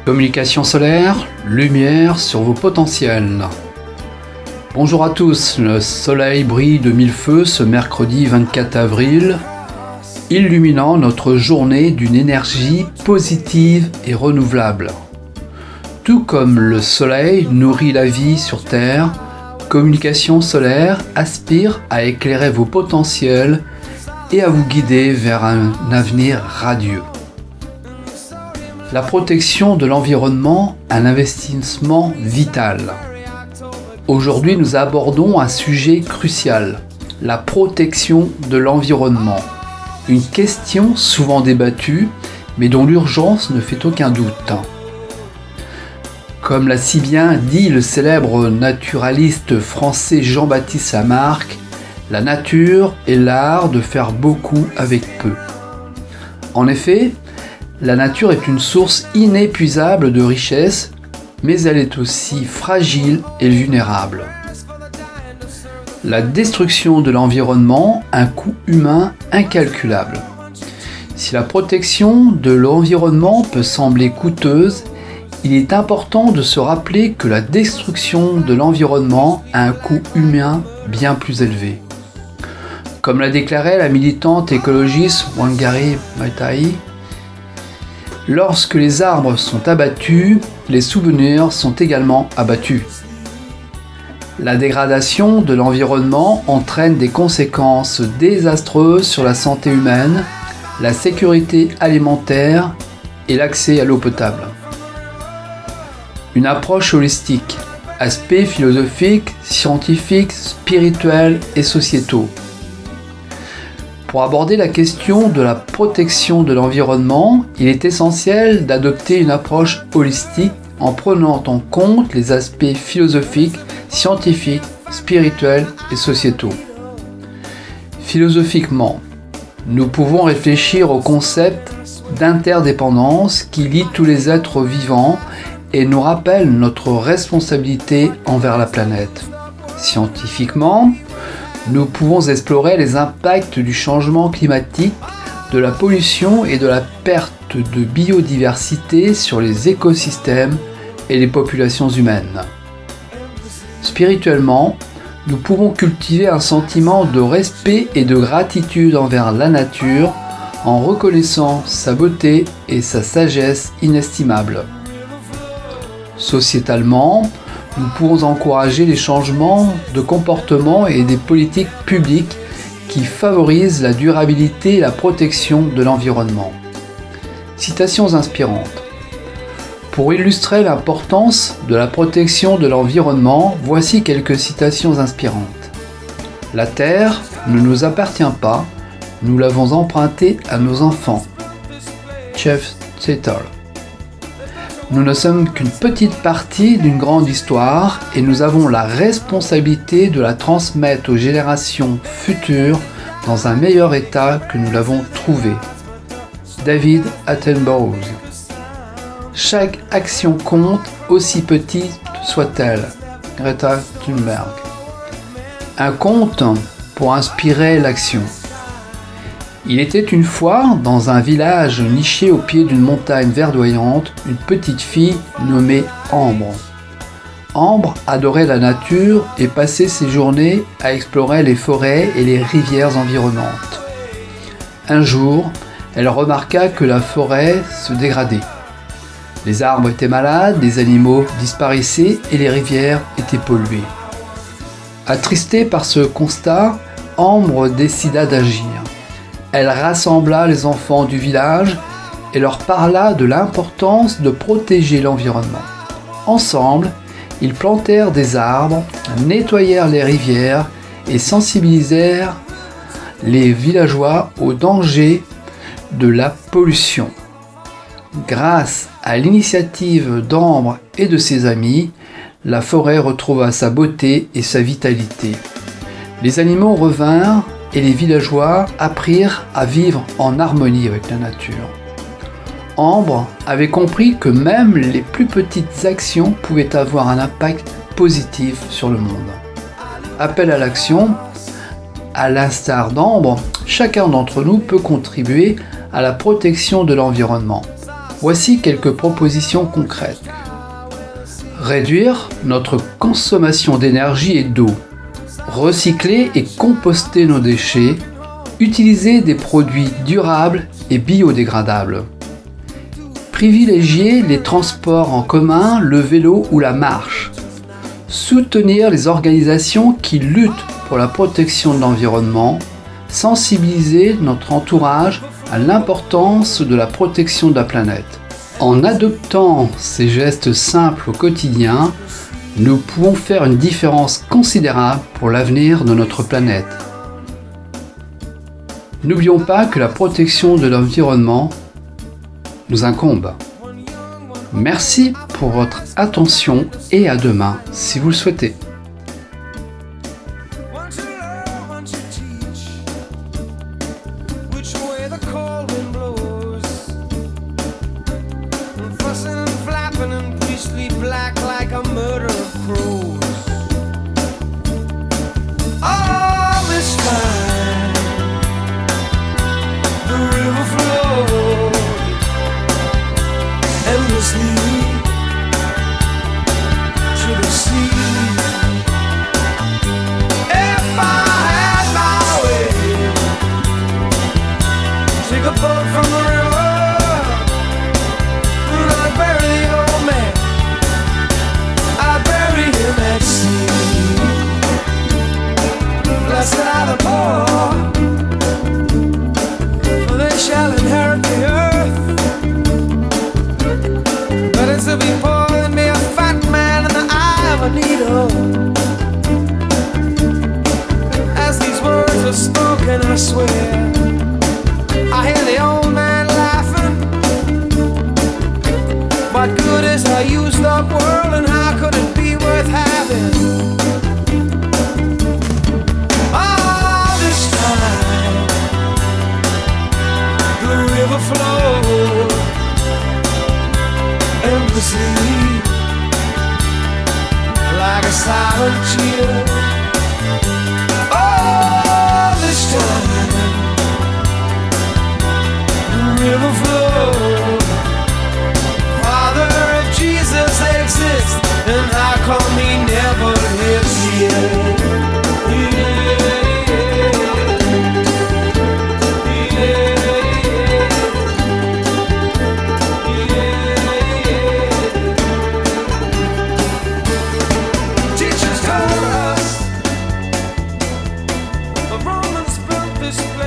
Communication solaire, lumière sur vos potentiels. Bonjour à tous, le soleil brille de mille feux ce mercredi 24 avril, illuminant notre journée d'une énergie positive et renouvelable. Tout comme le soleil nourrit la vie sur Terre, Communication solaire aspire à éclairer vos potentiels et à vous guider vers un avenir radieux. La protection de l'environnement, un investissement vital. Aujourd'hui, nous abordons un sujet crucial, la protection de l'environnement. Une question souvent débattue, mais dont l'urgence ne fait aucun doute. Comme l'a si bien dit le célèbre naturaliste français Jean-Baptiste Lamarck, la nature est l'art de faire beaucoup avec peu. En effet, la nature est une source inépuisable de richesse, mais elle est aussi fragile et vulnérable. La destruction de l'environnement a un coût humain incalculable. Si la protection de l'environnement peut sembler coûteuse, il est important de se rappeler que la destruction de l'environnement a un coût humain bien plus élevé. Comme l'a déclaré la militante écologiste Wangari Maathai, lorsque les arbres sont abattus, les souvenirs sont également abattus. La dégradation de l'environnement entraîne des conséquences désastreuses sur la santé humaine, la sécurité alimentaire et l'accès à l'eau potable. Une approche holistique, aspects philosophiques, scientifiques, spirituels et sociétaux. Pour aborder la question de la protection de l'environnement, il est essentiel d'adopter une approche holistique en prenant en compte les aspects philosophiques, scientifiques, spirituels et sociétaux. Philosophiquement, nous pouvons réfléchir au concept d'interdépendance qui lie tous les êtres vivants et nous rappelle notre responsabilité envers la planète. Scientifiquement, nous pouvons explorer les impacts du changement climatique, de la pollution et de la perte de biodiversité sur les écosystèmes et les populations humaines. Spirituellement, nous pouvons cultiver un sentiment de respect et de gratitude envers la nature en reconnaissant sa beauté et sa sagesse inestimables. Sociétalement, nous pouvons encourager les changements de comportement et des politiques publiques qui favorisent la durabilité et la protection de l'environnement. Citations inspirantes. Pour illustrer l'importance de la protection de l'environnement, voici quelques citations inspirantes. La Terre ne nous appartient pas, nous l'avons empruntée à nos enfants. Jeff Settle. Nous ne sommes qu'une petite partie d'une grande histoire et nous avons la responsabilité de la transmettre aux générations futures dans un meilleur état que nous l'avons trouvé. David Attenborough. Chaque action compte, aussi petite soit-elle. Greta Thunberg. Un conte pour inspirer l'action. Il était une fois, dans un village niché au pied d'une montagne verdoyante, une petite fille nommée Ambre. Ambre adorait la nature et passait ses journées à explorer les forêts et les rivières environnantes. Un jour, elle remarqua que la forêt se dégradait. Les arbres étaient malades, les animaux disparaissaient et les rivières étaient polluées. Attristée par ce constat, Ambre décida d'agir. Elle rassembla les enfants du village et leur parla de l'importance de protéger l'environnement. Ensemble, ils plantèrent des arbres, nettoyèrent les rivières et sensibilisèrent les villageois au danger de la pollution. Grâce à l'initiative d'Ambre et de ses amis, la forêt retrouva sa beauté et sa vitalité. Les animaux revinrent et les villageois apprirent à vivre en harmonie avec la nature. Ambre avait compris que même les plus petites actions pouvaient avoir un impact positif sur le monde. Appel à l'action. À l'instar d'Ambre, chacun d'entre nous peut contribuer à la protection de l'environnement. Voici quelques propositions concrètes. Réduire notre consommation d'énergie et d'eau. Recycler et composter nos déchets. Utiliser des produits durables et biodégradables. Privilégier les transports en commun, le vélo ou la marche. Soutenir les organisations qui luttent pour la protection de l'environnement. Sensibiliser notre entourage à l'importance de la protection de la planète. En adoptant ces gestes simples au quotidien, nous pouvons faire une différence considérable pour l'avenir de notre planète. N'oublions pas que la protection de l'environnement nous incombe. Merci pour votre attention et à demain si vous le souhaitez. As these words are spoken, I swear I hear the old man laughing. What good is a used up world, and how could it be worth having? All this time the river flowed endlessly, like a silent cheer. All this time the river flowed. Father, if Jesus exists, then how come he never lives here? Teachers told us the Romans built this place.